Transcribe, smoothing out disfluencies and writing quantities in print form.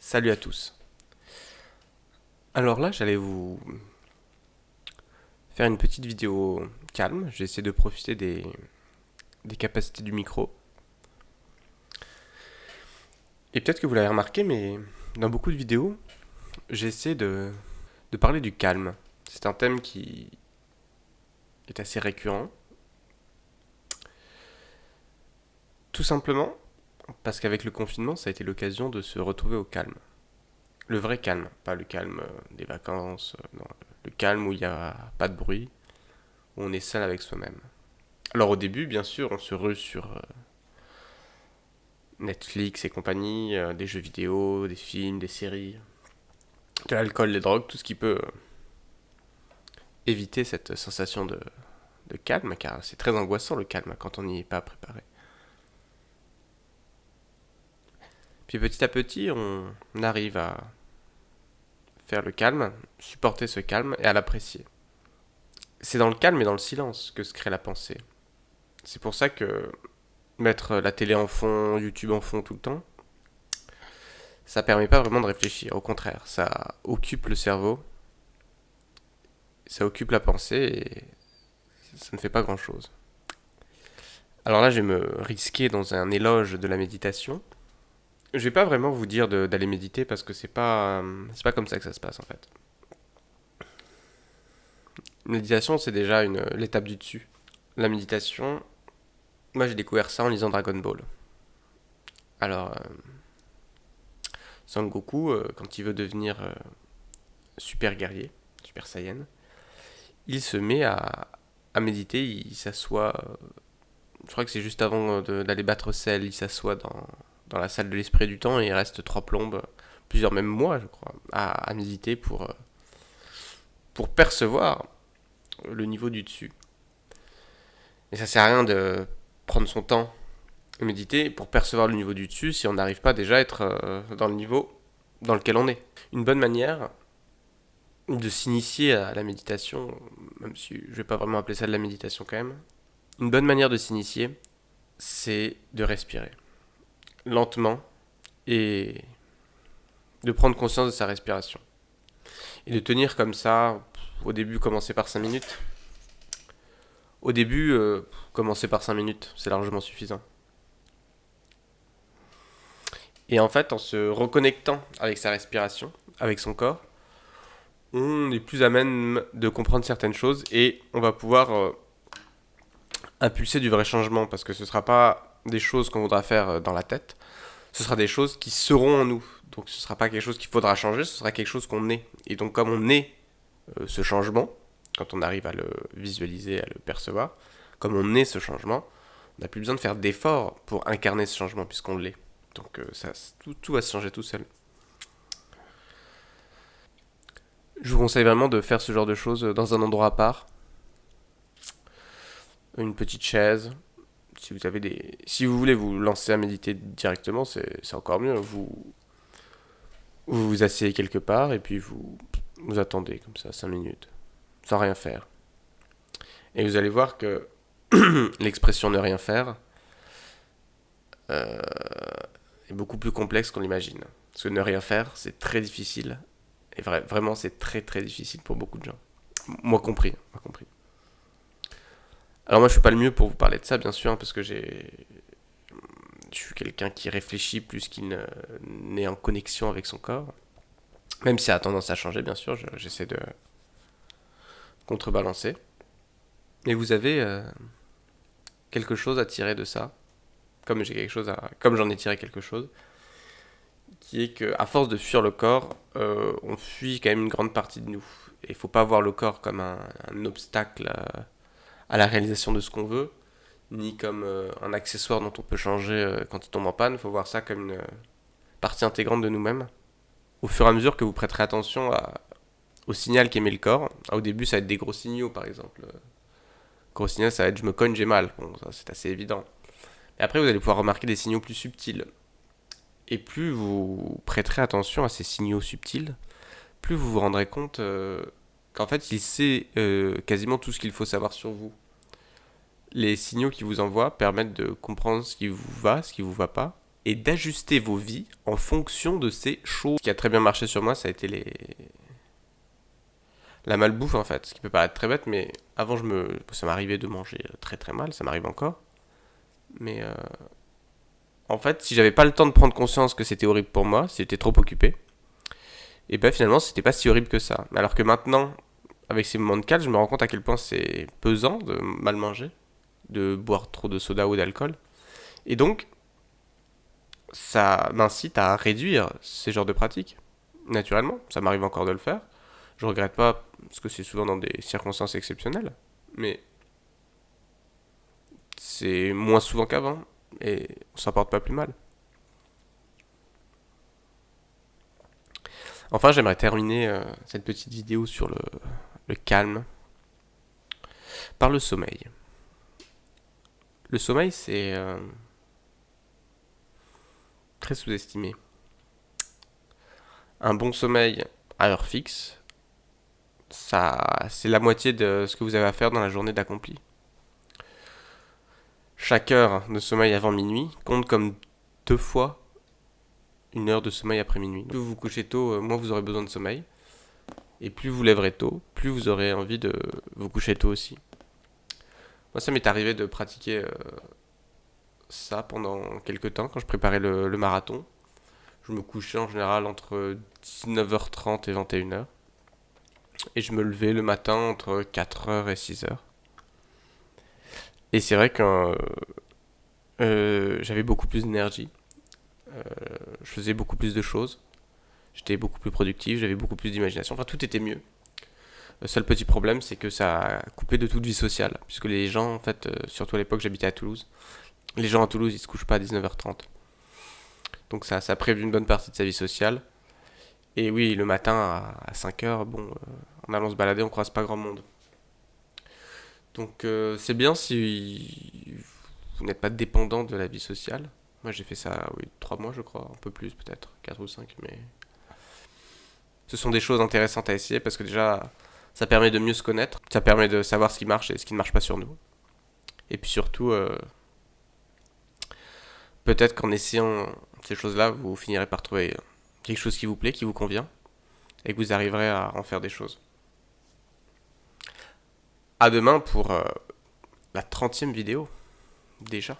Salut à tous. Alors là, j'allais vous faire une petite vidéo calme. J'ai essayé de profiter des capacités du micro. Et peut-être que vous l'avez remarqué, mais dans beaucoup de vidéos, j'essaie de parler du calme. C'est un thème qui est assez récurrent. Tout simplement parce qu'avec le confinement, ça a été l'occasion de se retrouver au calme. Le vrai calme, pas le calme des vacances, non, le calme où il n'y a pas de bruit, où on est seul avec soi-même. Alors au début, bien sûr, on se rue sur Netflix et compagnie, des jeux vidéo, des films, des séries, de l'alcool, des drogues, tout ce qui peut éviter cette sensation de calme, car c'est très angoissant le calme quand on n'y est pas préparé. Puis petit à petit, on arrive à faire le calme, supporter ce calme et à l'apprécier. C'est dans le calme et dans le silence que se crée la pensée. C'est pour ça que mettre la télé en fond, YouTube en fond tout le temps, ça permet pas vraiment de réfléchir. Au contraire, ça occupe le cerveau, ça occupe la pensée et ça ne fait pas grand-chose. Alors là, je vais me risquer dans un éloge de la méditation. Je vais pas vraiment vous dire d'aller méditer parce que c'est pas comme ça que ça se passe en fait. La méditation, c'est déjà l'étape du dessus. La méditation, moi j'ai découvert ça en lisant Dragon Ball. Alors, Sangoku, quand il veut devenir super guerrier, super saiyan, il se met à méditer, il s'assoit. Je crois que c'est juste avant d'aller battre Cell, il s'assoit dans la salle de l'esprit du temps et il reste trois plombes, plusieurs même mois, je crois, à méditer pour percevoir le niveau du dessus. Et ça sert à rien de prendre son temps et méditer pour percevoir le niveau du dessus si on n'arrive pas déjà à être dans le niveau dans lequel on est. Une bonne manière de s'initier à la méditation, même si je vais pas vraiment appeler ça de la méditation quand même, une bonne manière de s'initier, c'est de respirer lentement et de prendre conscience de sa respiration. Et de tenir comme ça, au début commencer par 5 minutes. Au début, commencer par 5 minutes, c'est largement suffisant. Et en fait, en se reconnectant avec sa respiration, avec son corps, on est plus à même de comprendre certaines choses et on va pouvoir impulser du vrai changement parce que ce ne sera pas des choses qu'on voudra faire dans la tête, ce sera des choses qui seront en nous. Donc ce ne sera pas quelque chose qu'il faudra changer, ce sera quelque chose qu'on est. Et donc comme on est ce changement, quand on arrive à le visualiser, à le percevoir, comme on est ce changement, on n'a plus besoin de faire d'efforts pour incarner ce changement puisqu'on l'est. Donc tout va se changer tout seul. Je vous conseille vraiment de faire ce genre de choses dans un endroit à part. Une petite chaise. Si vous voulez vous lancer à méditer directement, c'est encore mieux. Vous asseyez quelque part et puis vous attendez comme ça 5 minutes, sans rien faire. Et vous allez voir que l'expression ne rien faire euh, est beaucoup plus complexe qu'on l'imagine. Parce que ne rien faire, c'est très difficile. Et vraiment, c'est très très difficile pour beaucoup de gens. Moi compris, moi compris. Alors moi, je suis pas le mieux pour vous parler de ça, bien sûr, parce que je suis quelqu'un qui réfléchit plus qu'il n'est en connexion avec son corps. Même si ça a tendance à changer, bien sûr, j'essaie de contrebalancer. Mais vous avez quelque chose à tirer de ça, comme j'en ai tiré quelque chose, qui est que à force de fuir le corps, on fuit quand même une grande partie de nous. Et il faut pas voir le corps comme un obstacle à la réalisation de ce qu'on veut, ni comme un accessoire dont on peut changer quand il tombe en panne. Il faut voir ça comme une partie intégrante de nous-mêmes. Au fur et à mesure que vous prêterez attention au signal qu'émet le corps, au début ça va être des gros signaux par exemple. Gros signal ça va être je me cogne, j'ai mal. Bon, ça c'est assez évident. Et après vous allez pouvoir remarquer des signaux plus subtils. Et plus vous prêterez attention à ces signaux subtils, plus vous vous rendrez compte qu'en fait il sait quasiment tout ce qu'il faut savoir sur vous. Les signaux qu'il vous envoie permettent de comprendre ce qui vous va, ce qui vous va pas, et d'ajuster vos vies en fonction de ces choses. Ce qui a très bien marché sur moi, ça a été la malbouffe en fait. Ce qui peut paraître très bête, mais avant ça m'arrivait de manger très très mal, ça m'arrive encore. Mais en fait, si j'avais pas le temps de prendre conscience que c'était horrible pour moi, si j'étais trop occupé, et ben finalement c'était pas si horrible que ça. Alors que maintenant, avec ces moments de calme, je me rends compte à quel point c'est pesant de mal manger, de boire trop de soda ou d'alcool. Et donc, ça m'incite à réduire ces genres de pratiques. Naturellement, ça m'arrive encore de le faire. Je regrette pas, parce que c'est souvent dans des circonstances exceptionnelles. Mais c'est moins souvent qu'avant, et on s'en porte pas plus mal. Enfin, j'aimerais terminer cette petite vidéo sur le calme par le sommeil. Le sommeil, c'est très sous-estimé. Un bon sommeil à heure fixe, ça, c'est la moitié de ce que vous avez à faire dans la journée d'accompli. Chaque heure de sommeil avant minuit compte comme 2 fois une heure de sommeil après minuit. Plus vous vous couchez tôt, moins vous aurez besoin de sommeil. Et plus vous lèverez tôt, plus vous aurez envie de vous coucher tôt aussi. Moi, ça m'est arrivé de pratiquer ça pendant quelques temps quand je préparais le marathon. Je me couchais en général entre 19h30 et 21h. Et je me levais le matin entre 4h et 6h. Et c'est vrai que j'avais beaucoup plus d'énergie. Euh, je faisais beaucoup plus de choses. J'étais beaucoup plus productif, j'avais beaucoup plus d'imagination. Enfin, tout était mieux. Le seul petit problème, c'est que ça a coupé de toute vie sociale. Puisque les gens, en fait, surtout à l'époque, j'habitais à Toulouse. Les gens à Toulouse, ils se couchent pas à 19h30. Donc ça a prévu une bonne partie de sa vie sociale. Et oui, le matin à 5h, bon, en allant se balader, on croise pas grand monde. Donc c'est bien si vous n'êtes pas dépendant de la vie sociale. Moi j'ai fait ça, oui, 3 mois je crois, un peu plus peut-être, 4 ou 5, mais ce sont des choses intéressantes à essayer parce que déjà ça permet de mieux se connaître, ça permet de savoir ce qui marche et ce qui ne marche pas sur nous. Et puis surtout, peut-être qu'en essayant ces choses-là, vous finirez par trouver quelque chose qui vous plaît, qui vous convient, et que vous arriverez à en faire des choses. À demain pour la 30e vidéo, déjà.